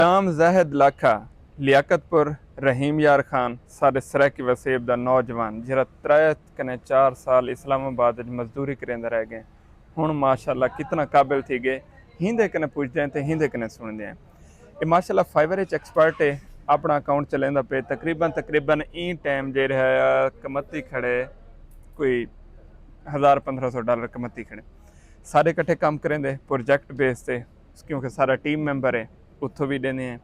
नाम ज़ाहिद लाखा लियाकतपुर रहीम यार खान साढ़े सराकी वसेब दा नौजवान जरा 3 साल इस्लामाबाद च मजदूरी करेंदा रह गए हुण माशाअल्लाह कितना काबिल थी गए हिंदे कने पुछदे हैं ते हिंदे कने सुनदे हैं ये माशाअल्लाह फाइवर च एक्सपर्ट है अपना अकाउंट चलेंदा पे तकरीबन ई टाइम जे रहा कमती खड़े कोई 1000-1500 डॉलर कमती खड़े सारे इकट्ठे काम करेंदे प्रोजेक्ट बेस ते क्योंकि सारा टीम मैंबर है उत्थों भी देने हैं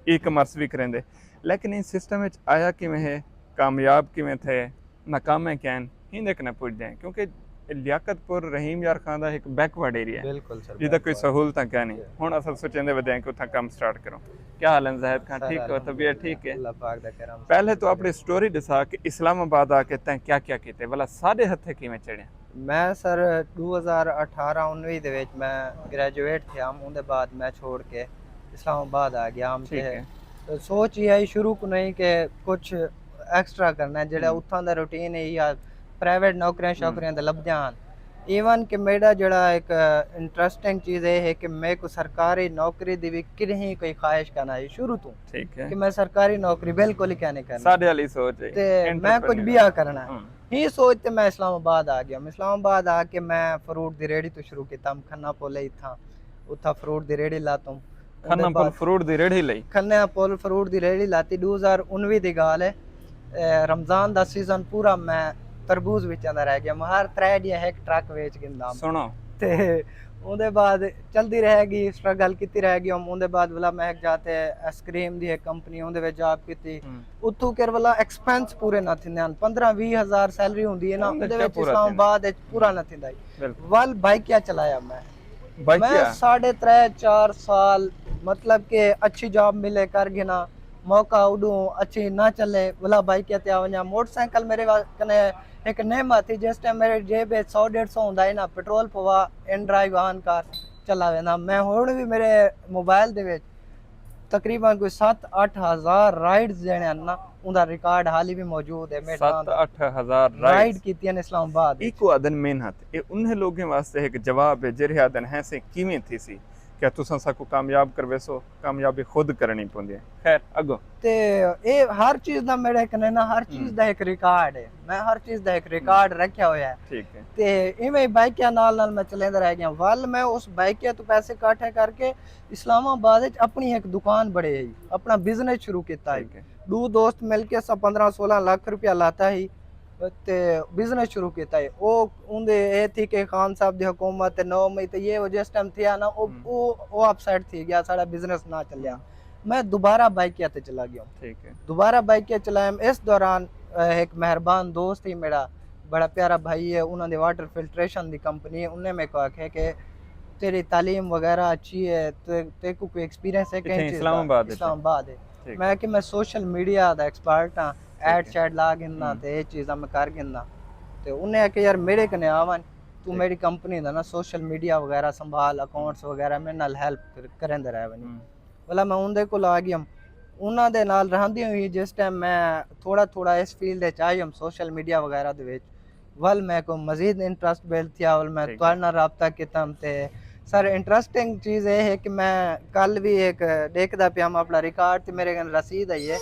ई कमर्स भी करेंदे लेकिन इस सिस्टम में आया किमें है कामयाब किमें थे नाकाम कैन हिंदे कने पुछदे हैं क्योंकि लियाकतपुर रहीम यार खान का एक बैकवर्ड एरिया है बिल्कुल सर जिदा कोई सहूलत क्या नहीं हुण असल सोचेंदे वदे कि उत्थां काम स्टार्ट करो क्या हाल है ज़ाहिद खान ठीक हो तबीयत ठीक है अल्लाह पाक दा करम। पहले तो अपनी स्टोरी दसा कि इस्लामाबाद आके तैं क्या क्या कीते भला साढ़े हथे किवें चढ़िया मैं सर 2018-19 ਦੇ ਵਿੱਚ ਮੈਂ ਗ੍ਰੈਜੂਏਟ ਥਿਆ ਉਹਦੇ ਬਾਅਦ ਮੈਂ छोड़ के इस्लामाबाद आ गया हम ठीक ते है सोच ये आई शुरू को नहीं कि कुछ एक्स्ट्रा करना है जेड़ा उत्थां दा रूटीन है या प्राइवेट नौकरियां शौकरियां दा लभदियां ਹਨ ਈਵਨ ਕਿ ਮੇਰਾ ਜਿਹੜਾ ਇੱਕ ਇੰਟਰਸਟਿੰਗ ਚੀਜ਼ ਇਹ ਹੈ ਕਿ ਮੈਂ ਕੋ ਸਰਕਾਰੀ ਨੌਕਰੀ ਦੀ ਵੀ ਕਿਹੀ ਕੋਈ ਖਾਹਿਸ਼ ਕਰਨਾ ਹੈ ਸ਼ੁਰੂ ਤੋਂ ठीक है कि मैं सरकारी नौकरी बिल्कुल ही क्या नहीं करना साढ़े वाली सोच है ते मैं कुछ भी आ करना है ही सोच ते मैं इस्लामाबाद आ गया इस्लामाबाद आके मैं फ्रूट दी रेहड़ी तो शुरू किया खन्ना पोले था उथा फ्रूट दी रेहड़ी लाता हूं खन्ना पुल फ्रूट दी रेहड़ी लई खन्ना पुल फ्रूट दी रेहड़ी लाती 2019 दी गाल है रमजान दा सीजन पूरा मैं तरबूज बेचदा रह गया मैं हर 3 डी एक ट्रक बेच गिंदा सुनो ते ਉਹਦੇ ਬਾਅਦ ਚਲਦੀ ਰਹੇਗੀ ਸਟਰਗਲ ਕੀਤੀ ਰਹੇਗੀ ਉਹਦੇ ਬਾਅਦ ਵਾਲਾ ਮੈਂ ਜਾਤੇ ਆਈਸਕ੍ਰੀਮ ਦੀ ਇੱਕ ਕੰਪਨੀ ਉਹਦੇ ਵਿੱਚ ਜੌਬ ਕੀਤੀ ਉੱਥੋਂ ਕਰ ਵਾਲਾ ਐਕਸਪੈਂਸ ਪੂਰੇ ਨਾ ਥਿੰਦੇ ਹਨ 15-20 ਹਜ਼ਾਰ ਸੈਲਰੀ ਹੁੰਦੀ ਹੈ ਨਾ ਉਹਦੇ ਵਿੱਚ ਇਸਲਾਮਾਬਾਦ ਵਿੱਚ ਪੂਰਾ ਨਾ ਥਿੰਦਾ ਵੱਲ ਬਾਈਕਿਆ ਚਲਾਇਆ ਮੈਂ 3.5-4 साल मतलब के अच्छी जॉब मिले कर गिना मौका उडू अच्छी ना चले वाला बाइक ते आव냐 मोटरसाइकिल मेरे कने एक नेमत थी जिस टाइम मेरे जेब 100-150 ਹੁੰਦਾ ਨਾ ਪੈਟਰੋਲ ਪਵਾ ਇਨ ਡਰਾਈਵ ਆਨ ਕਾਰ ਚਲਾਵੇ ਨਾ ਮੈਂ ਹੁਣ ਵੀ ਮੇਰੇ ਮੋਬਾਈਲ ਦੇ ਵਿੱਚ ਤਕਰੀਬਨ ਕੋਈ 7-8 ਹਜ਼ਾਰ ਰਾਈਡਸ ਜਿਹੜੇ ਹਨ ਨਾ ਉਹਦਾ ਰਿਕਾਰਡ ਹਾਲੀ ਵੀ ਮੌਜੂਦ ਹੈ ਮੇਰੇ 7-8 हज़ार राइड कीतियां ने इस्लामाबाद इको अदन मेहनत ये उन्हें लोगों वास्ते एक जवाब है जेरे अदन है से किवें थी सी क्या तुसां साकू कामयाब करवे सो कामयाबी खुद करनी पौंदी है खैर अगो ते ये हर चीज दा मेरे कने ना हर चीज दा एक रिकॉर्ड है मैं हर चीज दा एक रिकॉर्ड रखया होया है ठीक है ते इवें बाइक के नाल मैं चलेंदा रह गया वल मैं उस बाइक के तो पैसे इकट्ठे करके इस्लामाबाद विच अपनी एक दुकान बड़े है अपना बिजनेस शुरू किया है दो दोस्त मिलके सब 15-16 लाख रुपया लाता ही ते बिजनेस शुरू किया है वो उनदे ए थी कि खान साहब दी हुकूमत 9 मई ते ये जिस टाइम थिया ना वो अपसेट थी गया सारा बिजनेस ना चलिया मैं दोबारा बाइकिया ते चला गया ठीक है दोबारा बाइकिया चलाया इस दौरान एक मेहरबान दोस्त ही मेरा बड़ा प्यारा भाई है उन्होंने वाटर फिल्ट्रेशन दी कंपनी है उन्हें मेरे को आखे कि तेरी तालीम वगैरह अच्छी है ते को कोई एक्सपीरियंस है कहीं इस्लामाबाद है मैं कि मैं सोशल मीडिया दा एक्सपर्ट हां ਐਡ ਸ਼ੈਡ ਲਾ ਗਿੰਨਾ ਤੇ ਇਹ ਚੀਜ਼ਾਂ ਮੈਂ ਕਰ ਗਿੰਨਾ ਤੇ ਉਹਨੇ ਆ ਕਿ ਯਾਰ ਮੇਰੇ ਕਨੇ ਆਵਨ ਤੂੰ ਮੇਰੀ ਕੰਪਨੀ ਦਾ ਨਾ ਸੋਸ਼ਲ ਮੀਡੀਆ ਵਗੈਰਾ ਸੰਭਾਲ ਅਕਾਊਂਟਸ ਵਗੈਰਾ ਮੇਰੇ ਨਾਲ ਹੈਲਪ ਕਰੇਂਦਾ ਰਹਿ ਬਣੀ ਵਾਲਾ ਮੈਂ ਉਹਦੇ ਕੋਲ ਆ ਗਿਆ ਉਹਨਾਂ ਦੇ ਨਾਲ ਰਹਿੰਦੀ ਹੋਈ ਜਿਸ ਟਾਈਮ ਮੈਂ ਥੋੜਾ ਇਸ ਫੀਲਡ ਵਿੱਚ ਆਇਆ ਸੋਸ਼ਲ ਮੀਡੀਆ ਵਗੈਰਾ ਦੇ ਵਿੱਚ ਵੱਲ ਮੈਂ ਕੋ ਮਜ਼ੀਦ ਇੰਟਰਸਟ ਬਿਲਡ ਥਿਆ ਵੱਲ ਮੈਂ ਤੁਹਾਡੇ ਨਾਲ ਰਾਬਤਾ ਕੀਤਾ ਤੇ ਸਰ ਇੰਟਰਸਟਿੰਗ ਚੀਜ਼ ਇਹ ਹੈ ਕਿ ਮੈਂ ਕੱਲ ਵੀ ਇੱਕ ਦੇਖਦਾ ਪਿਆ ਮੈਂ ਆਪਣਾ ਰਿਕਾਰਡ ਤੇ ਮੇਰੇ ਕੋਲ ਰਸੀਦ ਆਈ ਹੈ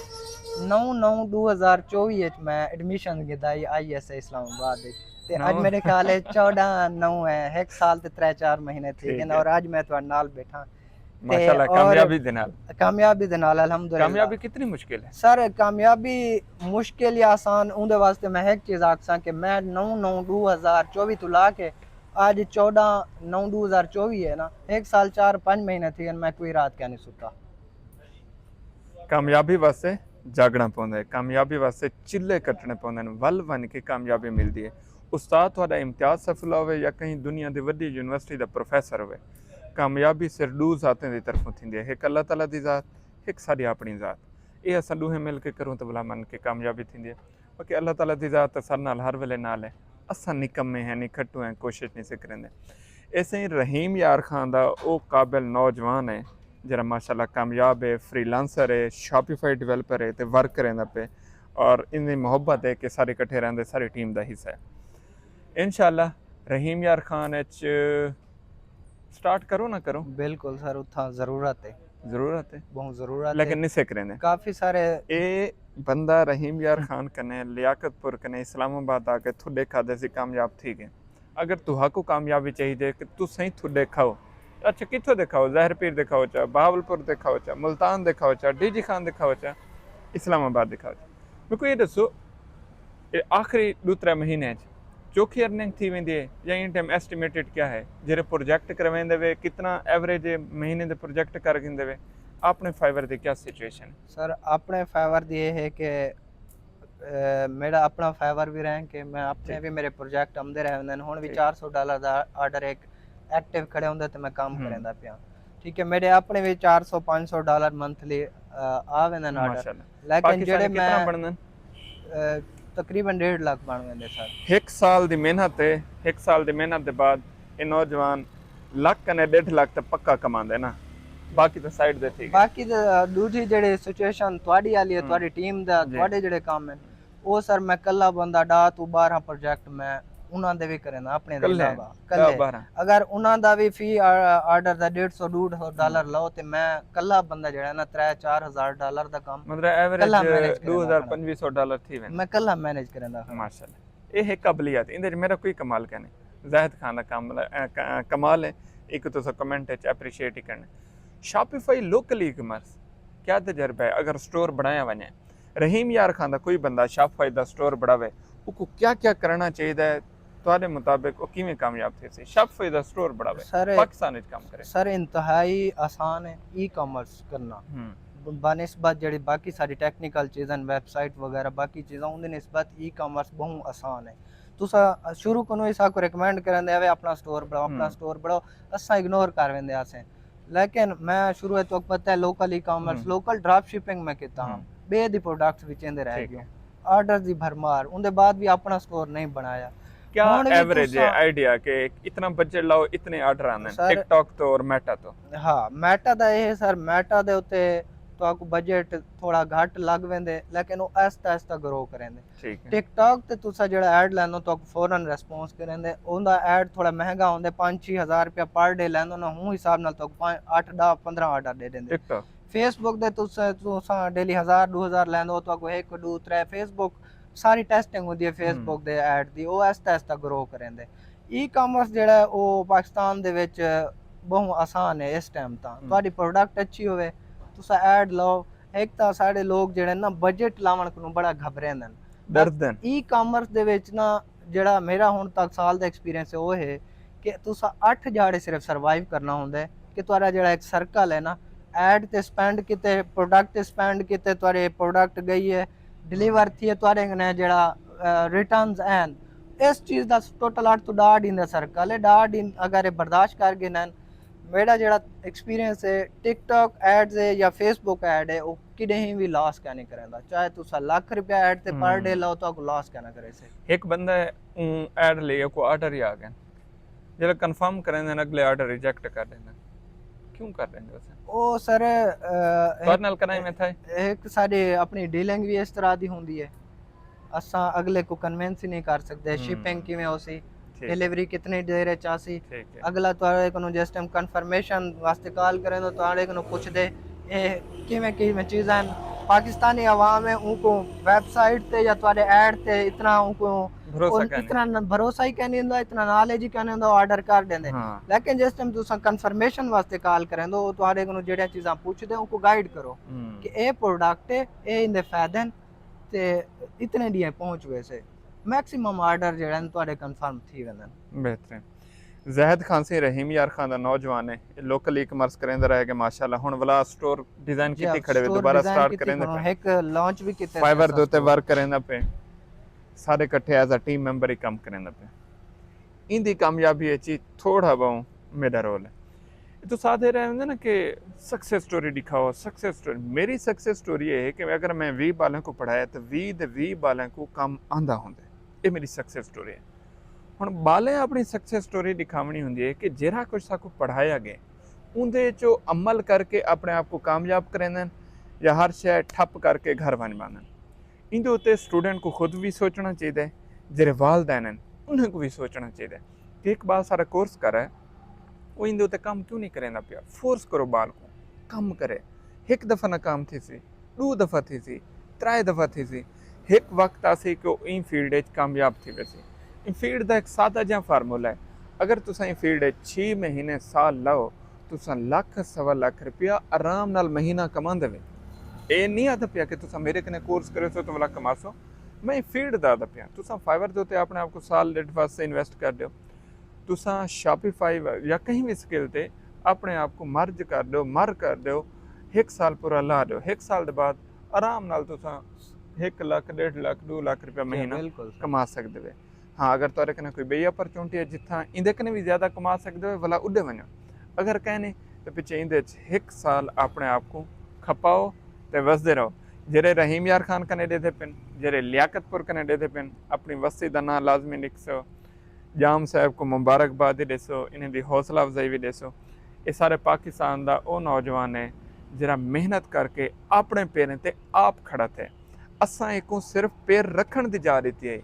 9/9/2024 ਵਿੱਚ ਮੈਂ ਐਡਮਿਸ਼ਨ ਕੀਤਾ ISA ਇਸਲਾਮਾਬਾਦ ਵਿੱਚ ਤੇ ਅੱਜ ਮੇਰੇ ਖਿਆਲ ਹੈ 14/9 ਹੈ ਇੱਕ ਸਾਲ ਤੇ 3-4 ਮਹੀਨੇ ਠੀਕ ਹੈ ਔਰ ਅੱਜ ਮੈਂ ਤੁਹਾਡੇ ਨਾਲ ਬੈਠਾ माशाल्लाह कामयाबी दे नाल अल्हम्दुलिल्लाह कामयाबी कितनी मुश्किल है सर कामयाबी मुश्किल या आसान उनदे वास्ते मैं एक चीज आखसां कि मैं 9/9/2024 तो ला के आज 14/9/2024 है ना एक साल 4-5 महीने थी मैं कोई रात क्या नहीं सुता कामयाबी वास्ते जागना पौंदा है कामयाबी वास्ते चिल्ले कट्टने पौंदे ने वल बन के कामयाबी मिलदी है उस्ताद तुहाडा इम्तियाज सफल होवे या कहीं दुनिया दी वड्डी यूनिवर्सिटी दा प्रोफेसर होवे कामयाबी सिर दू ज़ातें दी तरफों थींदी है एक अल्लाह ताला दी ज़ात एक साडी अपनी ज़ात ये असां दूहें मिल के करूं तो भला मन के कामयाबी थींदी है बाकी अल्लाह ताला दी ज़ात सारे नाल हर वेले नाल है असां निकम्मे हैं निखट्टू हैं कोशिश नहीं से करेंदे ऐसे ही रहीम यार खान दा वो काबिल नौजवान है जरा माशाल्लाह कामयाब है फ्रीलांसर है शॉपिफाई डेवलपर है तो वर्क करेंदा पे और इन्नी मोहब्बत है कि सारे इकट्ठे रहंदे सारी टीम दा हिस्सा है इंशाअल्लाह रहीम यार खान स्टार्ट करो ना करो बिल्कुल सर उत्था जरूरत है जरूरत है बहुत ज़रूरत लेकिन है। नहीं सीख रहे हैं काफ़ी सारे ਇਹ ਬੰਦਾ ਰਹੀਮ ਯਾਰ ਖਾਨ ਕਨੇ ਲਿਆਕਤਪੁਰ ਕਨੇ ਇਸਲਾਮਾਬਾਦ ਆ ਕੇ ਤੁਹਾਡੇ ਖਾਦੇ ਸੀ ਕਾਮਯਾਬ ਠੀਕ ਹੈ ਅਗਰ ਤੁਹਾਨੂੰ ਕਾਮਯਾਬੀ ਚਾਹੀਦੀ ਹੈ ਕਿ ਤੁਸੀਂ ਤੁਹਾਡੇ ਖਾਓ ਅੱਛਾ ਕਿੱਥੋਂ ਦਿਖਾਓ ਜ਼ਾਹਿਰ ਪੀਰ ਦਿਖਾਓ ਚਾ ਬਹਾਵਲਪੁਰ ਦਿਖਾਓ ਚਾ ਮੁਲਤਾਨ ਦਿਖਾਓ ਚਾ ਡੀਜੀ ਖਾਨ ਦਿਖਾਓ ਚਾ ਇਸਲਾਮਾਬਾਦ ਦਿਖਾਓ ਚਾ ਮੈਨੂੰ ਕੋਈ ਇਹ ਦੱਸੋ ਇਹ ਆਖਰੀ 2-3 ਮਹੀਨੇ 'ਚ ਚੋਖੀ ਅਰਨਿੰਗ ਥੀ वेंदी है या इन टाइम एस्टिमेटेड क्या है ਜਿਹੜੇ ਪ੍ਰੋਜੈਕਟ ਕਰਵਾਉਂਦੇ ਵੇ ਕਿੰਨਾ ਐਵਰੇਜ ਮਹੀਨੇ ਦੇ ਪ੍ਰੋਜੈਕਟ ਕਰ ਗਿੰਦੇ ਵੇ ਆਪਣੇ ਫਾਈਵਰ ਦੀ ਕੀ ਸਿਚੁਏਸ਼ਨ ਹੈ सर अपने फेवर दी ये है कि मेरा अपना फेवर भी रहे कि मैं अपने भी मेरे प्रोजेक्ट आंदे रहे होंगे हुण भी ठीक। $400 ਦਾ ਆਰਡਰ ਇੱਕ ਐਕਟਿਵ ਖੜੇ ਹੁੰਦੇ ਤੇ ਮੈਂ ਕੰਮ ਕਰਦਾ ਪਿਆ ਠੀਕ ਹੈ ਮੇਰੇ ਆਪਣੇ ਵੀ $400-500 ਮੰਥਲੀ ਆਵੇ ਨਾ ਆਰਡਰ ਮਾਸ਼ਾਅੱਲਾ ਲੇਕਿਨ ਜਿਹੜੇ ਕਿੰਨਾ ਮੈਂ ਬਣਨ ਤਕਰੀਬਨ 1.5 ਲੱਖ ਬਣ ਗਏ ਸਰ ਇੱਕ ਸਾਲ ਦੀ ਮਿਹਨਤ ਹੈ ਇੱਕ ਸਾਲ ਦੀ ਮਿਹਨਤ ਦੇ ਬਾਅਦ ਇਹ ਨੌਜਵਾਨ ਲੱਖ ਨੇ 1.5 ਲੱਖ ਤੇ ਪੱਕਾ ਕਮਾਉਂਦੇ ਨਾ ਬਾਕੀ ਤਾਂ ਸਾਈਡ ਦੇ ਠੀਕ ਹੈ ਬਾਕੀ ਦੂਜੀ ਜਿਹੜੀ ਸਿਚੁਏਸ਼ਨ ਤੁਹਾਡੀ ਵਾਲੀ ਹੈ ਤੁਹਾਡੀ ਟੀਮ ਦਾ ਤੁਹਾਡੇ ਜਿਹੜੇ ਕੰਮ ਹੈ ਉਹ ਸਰ ਮੈਂ ਕੱਲਾ ਬੰਦਾ 10 ਤੋਂ 12 ਪ੍ਰੋਜੈਕਟ ਮੈਂ ਉਹਨਾਂ ਦੇ ਵੀ ਕਰਨਾ ਆਪਣੇ ਦੇ ਇਲਾਵਾ ਕੱਲੇ ਅਗਰ ਉਹਨਾਂ ਦਾ ਵੀ ਫੀ ਆਰਡਰ ਦਾ $150-200 ਲਓ ਤੇ ਮੈਂ ਕੱਲਾ ਬੰਦਾ ਜਿਹੜਾ ਨਾ $3-4,000 ਦਾ ਕੰਮ ਮਤਲਬ ਐਵਰੇਜ $2,000-$2,500 ਥੀ ਵੇ ਮੈਂ ਕੱਲਾ ਮੈਨੇਜ ਕਰਦਾ ਮਾਸ਼ਾਅੱਲਾ ਇਹ ਹੈ ਕਬਲੀਅਤ ਇਹਦੇ ਚ ਮੇਰਾ ਕੋਈ ਕਮਾਲ ਕਹਿੰਦੇ ਜ਼ਾਹਿਦ ਖਾਨ ਦਾ ਕਮਾਲ ਹੈ ਇੱਕ ਤੁਸੀਂ ਕਮੈਂਟ ਵਿੱਚ ਐਪਰੀਸ਼ੀਏਟ ਹੀ ਕਰਨਾ ਸ਼ਾਪੀਫਾਈ ਲੋਕਲ ਈ-ਕਮਰਸ क्या तजर्बा है अगर स्टोर बनाया वने रहीम यार खान दा कोई बंदा शॉपिफाई दा स्टोर बढ़ावे उसको क्या क्या करना चाहिए ਤੁਹਾਡੇ ਮੁਤਾਬਿਕ ਉਹ ਕਿਵੇਂ ਕਾਮਯਾਬ ਥੇ ਸੀ ਸ਼ਾਪੀਫਾਈ ਦਾ ਸਟੋਰ बढ़ावे पाकिस्तान ਵਿੱਚ ਕੰਮ ਕਰੇ सर इंतहाई आसान है ई-कॉमर्स करना बनिस्बत ਜਿਹੜੀ ਬਾਕੀ ਸਾਰੀ ਟੈਕਨੀਕਲ ਚੀਜ਼ਾਂ ਵੈਬਸਾਈਟ ਵਗੈਰਾ ਬਾਕੀ ਚੀਜ਼ਾਂ ਉਹਦੇ ਨਿਸਬਤ ई-कॉमर्स ਬਹੁਤ ਆਸਾਨ ਹੈ ਤੁਸੀਂ ਸ਼ੁਰੂ ਕੋਲੋਂ ਇਸਾ ਕੋ ਰეკਮੈਂਡ ਕਰਦੇ ਆਵੇ ਆਪਣਾ ਸਟੋਰ ਬਣਾਓ ਅਸਾਂ ਇਗਨੋਰ ਕਰ ਵੰਦੇ ਆਸੇ लेकिन मैं शुरू तो पता है local e-commerce local drop shipping में किता हूं बे दी प्रोडक्ट्स भी चेंदे रह गए ऑर्डर दी भरमार उनके बाद भी अपना स्टोर नहीं बनाया क्या एवरेज है आइडिया के इतना बजट लाओ इतने ऑर्डर आने टिकटॉक तो और मेटा तो हां मेटा दा ये सर मेटा दे उते तो आपको बजट थोड़ा घट लग वेंदे लेकिन वो आस्ता आस्ता ग्रो करेंदे ठीक है टिकटॉक ते तुसा जेड़ा ऐड लेनो तो फौरन रिस्पांस करेंदे ओंदा ऐड थोड़ा महंगा होंदे 5-6 हज़ार रुपया पर डे लेंदो ना हूं हिसाब नाल तो 8-10-15 ऑर्डर दे देंदे टिकटॉक फेसबुक दे तुसा डेली 1000-2000 लेंदो तो 1-2-3 फेसबुक सारी टेस्टिंग होंदी है फेसबुक दे ऐड दी ओ आस्ता आस्ता ग्रो करेंदे ई-कॉमर्स जेड़ा ओ पाकिस्तान दे विच बहुत आसान है इस टाइम ता ਤੁਹਾਡੀ प्रोडक्ट अच्छी होवे ਤੁਸੀਂ ਐਡ ਲਾਓ ਇੱਕ ਤਾਂ ਸਾਡੇ ਲੋਕ ਜਿਹੜੇ ਨਾ ਬਜਟ ਲਾਵਣ ਨੂੰ ਬੜਾ ਘਬਰਾਉਂਦੇ ਨੇ ਡਰਦੇ ਨੇ ਈ-ਕਾਮਰਸ ਦੇ ਵਿੱਚ ਨਾ ਜਿਹੜਾ ਮੇਰਾ ਹੁਣ ਤੱਕ ਸਾਲ ਦਾ ਐਕਸਪੀਰੀਅੰਸ ਹੈ ਉਹ ਹੈ ਕਿ ਤੁਸੀਂ 8 ਜਾੜੇ ਸਿਰਫ ਸਰਵਾਈਵ ਕਰਨਾ ਹੁੰਦਾ ਕਿ ਤੁਹਾਡਾ ਜਿਹੜਾ ਇੱਕ ਸਰਕਲ ਹੈ ਨਾ ਐਡ ਤੇ ਸਪੈਂਡ ਕਿਤੇ ਪ੍ਰੋਡਕਟ ਤੇ ਸਪੈਂਡ ਕਿਤੇ ਤੁਹਾਡੇ ਪ੍ਰੋਡਕਟ ਗਈ ਹੈ ਡਿਲੀਵਰ ਥੀ ਹੈ ਤੁਹਾਡੇ ਨੇ ਜਿਹੜਾ ਰਿਟਰਨਸ ਐਂਡ ਇਸ ਚੀਜ਼ ਦਾ ਟੋਟਲ 8 ਤੋਂ 10 ਦਿਨ ਦਾ ਸਰਕਲ ਹੈ 10 ਦਿਨ ਅਗਰ ਇਹ ਬਰਦਾਸ਼ਤ ਕਰ ਗਏ ਨਾ मेरा ਜਿਹੜਾ एक्सपीरियंस है टिकटॉक एड्स है या फेसबुक ऐड है वो किडे ही भी लॉस क्या नहीं करेंदा चाहे तुसा लाख रुपया ऐड ते पर डे लाओ तो आपको लॉस क्या ना करे से एक बंदा ऐड ले को ऑर्डर ही आ गया जरा कंफर्म करेंदे अगले ऑर्डर रिजेक्ट कर देंगे क्यों कर देंगे उसे ओ सर कर्नल कराई में था एक साडी अपनी डीलिंग भी इस तरह दी हुंदी है असा अगले को कन्विंस ही नहीं कर सकते शिपिंग किवें होसी डिलीवरी कितनी देर है चासी अगला ਤੁਹਾਡੇ ਕੋਲੋਂ ਜਿਸ ਟਾਈਮ ਕਨਫਰਮੇਸ਼ਨ ਵਾਸਤੇ ਕਾਲ ਕਰੇ ਤਾਂ ਤੁਹਾਡੇ ਕੋਲੋਂ ਪੁੱਛਦੇ ਇਹ ਕਿਵੇਂ ਚੀਜ਼ਾਂ ਪਾਕਿस्तानी आवाम है उनको वेबसाइट ते या ਤੁਹਾਡੇ ऐड ते इतना उनको भरोसा ही कहने दो इतना नॉलेज ही कहने दो ऑर्डर कर देंदे लेकिन जिस टाइम तुसा कन्फर्मेशन वास्ते कॉल करें दो ਤੁਹਾਡੇ ਕੋਲੋਂ ਜਿਹੜੀਆਂ ਚੀਜ਼ਾਂ ਪੁੱਛਦੇ उनको गाइड करो कि ਇਹ प्रोडक्ट है ਇਹ ਇੰਦੇ ਫਾਇਦੇ ਤੇ इतने दी पहुंच वैसे मैक्सिमम आर्डर जेड़ा ਤੁਹਾਡੇ ਕਨਫਰਮ ਥੀ ਵੰਦਨ ਬਿਹਤਰੀਨ ਜ਼ਾਹਿਦ ਖਾਨ ਸੀ ਰਹੀਮ ਯਾਰ ਖਾਨ ਦਾ ਨੌਜਵਾਨ ਹੈ ਲੋਕਲ ਈ-ਕਮਰਸ ਕਰੇਂਦਾ ਰਹੇ ਕਿ ਮਾਸ਼ਾਅੱਲਾ ਹੁਣ ਵਾਲਾ ਸਟੋਰ ਡਿਜ਼ਾਈਨ ਕੀਤੀ ਖੜੇ ਵੇ ਦੁਬਾਰਾ ਸਟਾਰਟ ਕਰੇਂਦਾ ਪਏ ਇੱਕ ਲਾਂਚ ਵੀ ਕੀਤਾ ਫਾਈਵਰ ਦੇ ਉੱਤੇ ਵਰਕ ਕਰੇਂਦਾ ਪਏ ਸਾਰੇ ਇਕੱਠੇ ਐਜ਼ ਅ ਟੀਮ ਮੈਂਬਰ ਹੀ ਕੰਮ ਕਰੇਂਦਾ ਪਏ ਇੰਦੀ ਕਾਮਯਾਬੀ ਵਿੱਚ ਥੋੜਾ ਬਹੁ ਮੇਰਾ ਰੋਲ ਹੈ तो साथ रहे होंगे ना कि सक्सेस स्टोरी दिखाओ सक्सेस स्टोरी मेरी सक्सेस स्टोरी ये है कि अगर मैं 20 बालों को पढ़ाया तो 20 बालों को काम आंदा होंगे ये मेरी सक्सेस स्टोरी है हुण बाले अपनी सक्सेस स्टोरी दिखावनी होंदी है कि जेरा कुछ साकू पढ़ाया गया उनदे चो अमल करके अपने आप को कामयाब करेंदे या हर शय ठप करके घर बन पांदे इंदे उत्ते स्टूडेंट को खुद भी सोचना चाहिए जेरे वालदैन उन्हें को भी सोचना चाहिए कि एक बार सारा कोर्स कर है वो इंदे उत्ते काम क्यों नहीं करेंदा पिया फोर्स करो बाल को कम करे। एक दफ़ा नाकाम थी सी, 2 दफ़ा थी सी, 3 दफ़ा थी सी, एक वक्त आसी कि इन फील्ड कामयाब थी वैसी। इन फील्ड का एक सादा जहा फार्मूला है, अगर तुसा इन फील्ड 6 महीने साल लाओ तुसा लाख सवा लाख रुपया आराम नाल महीना कमा देवे। ये नहीं आता पिया कि तुसा मेरे कने कोर्स करे सो तो वाला कमासो, मैं फील्ड दा आता पिया। तुसा फाइवर दे उत्ते अपने आप को साल डेढ़ वास्ते इन्वेस्ट कर दो, तुसा शॉपिफाई या कहीं भी स्किल ते अपने आप को मर्ज कर दो, मर कर दो, 1 साल पूरा ला दो, 1 साल के बाद आराम नाल तुसा 1 लाख 1.5 लाख 2 लाख रुपया महीना बिल्कुल कमा सकते हो। हाँ अगर तुरे कने कोई बई अपॉर्चुनिटी है जिथा इंदे कने भी ज़्यादा कमा सकते हो भला उडे वनो, अगर कहने तो पिछे इंदे 1 साल अपने आप को खपाओ ते वसदे रहो। जेरे रहीम यार खान कने देते पिन, जेरे लियाकतपुर कने देते पिन, अपनी वस्ती का ना लाजमी लिखसो, जाम साहब को मुबारकबाद ही दसो, इन्हें दी हौसला अफजाई भी दसो। ये सारे पाकिस्तान का वो नौजवान है जरा मेहनत करके अपने पैरों ते आप खड़ा थे। असा एक सिर्फ पैर रखण दी जा रही है,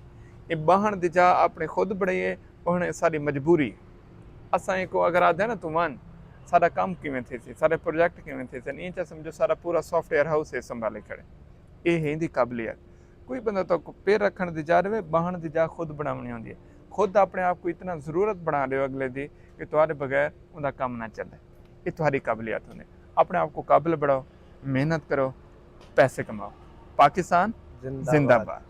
ये बाहन दी जा अपने खुद बढ़ाइए, उन्हें सारी मजबूरी। असा एक अगर आते ना तू मान सारा काम किमें थे सी, सारे प्रोजेक्ट किमें थे सी, नहीं समझो सारा पूरा सॉफ्टवेयर हाउस है संभाले खड़े। ये है इंदी काबिलियत। कोई बंदा तो पैर रखण दी जा रहे, बाहन दी जा खुद बनानी होंगी है। खुद अपने आप को इतना ज़रूरत बना रहे हो अगले दी कि तुम्हारे बगैर उनका काम ना चले। ये तुम्हारी काबिलियत होने, अपने आप को काबिल बढ़ाओ, मेहनत करो, पैसे कमाओ। पाकिस्तान जिंदाबाद।